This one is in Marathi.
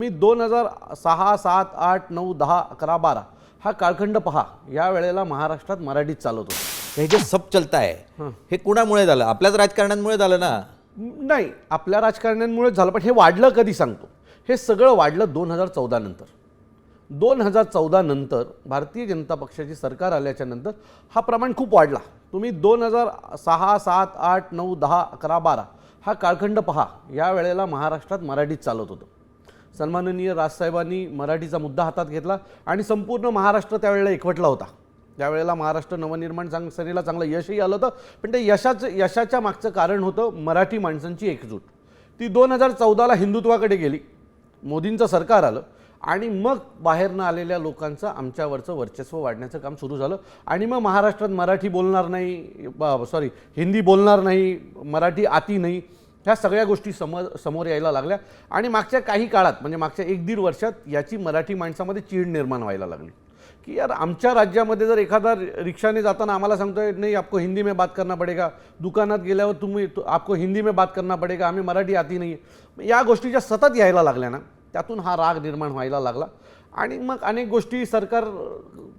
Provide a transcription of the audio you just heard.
तुम्ही 2006, 7, 8, 9, 10, 11, 12 हा कालखंड पहा. या वेळेला महाराष्ट्रात मराठीत चालत होतं. हे जे सब चलताय हे कुणामुळे झालं? आपल्याच राजकारण्यांमुळे झालं ना. नाही, आपल्या राजकारण्यांमुळे झालं, पण हे वाढलं कधी सांगतो. हे सगळं वाढलं 2014 नंतर. 2014 नंतर भारतीय जनता पक्षाची सरकार आल्याच्या नंतर हा प्रमाण खूप वाढला. तुम्ही 2006, 7, 8, 9, 10, 11, 12 हा कालखंड पहा. या वेळेला महाराष्ट्रात मराठीत चालत होतं. सन्माननीय राजसाहेबांनी मराठीचा मुद्दा हातात घेतला आणि संपूर्ण महाराष्ट्र त्यावेळेला एकवटला होता. त्यावेळेला महाराष्ट्र नवनिर्माण सेनेला चांगलं यशही आलं होतं, पण ते यशाच्या मागचं कारण होतं मराठी माणसांची एकजूट. ती 2014ला हिंदुत्वाकडे गेली, मोदींचं सरकार आलं आणि मग बाहेरनं आलेल्या लोकांचं आमच्यावरचं वर्चस्व वाढण्याचं काम सुरू झालं. आणि मग महाराष्ट्रात मराठी बोलणार नाही, हिंदी बोलणार नाही, मराठी आती नाही, ह्या सगळ्या गोष्टी समोर यायला लागल्या. आणि मागच्या काही काळात म्हणजे मागच्या 1-1.5 वर्षात याची मराठी माणसामध्ये चीड निर्माण व्हायला लागली की यार आमच्या राज्यामध्ये जर एखादा रिक्षाने जाताना आम्हाला सांगतोय नाही आपको हिंदी में बात करना पडेगा, दुकानात गेल्यावर आपको हिंदी में बात करना पडेगा, आम्ही मराठी आती नाही. या गोष्टी ज्या सतत यायला लागल्या ना, त्यातून हा राग निर्माण व्हायला लागला. आणि मग अनेक गोष्टी सरकार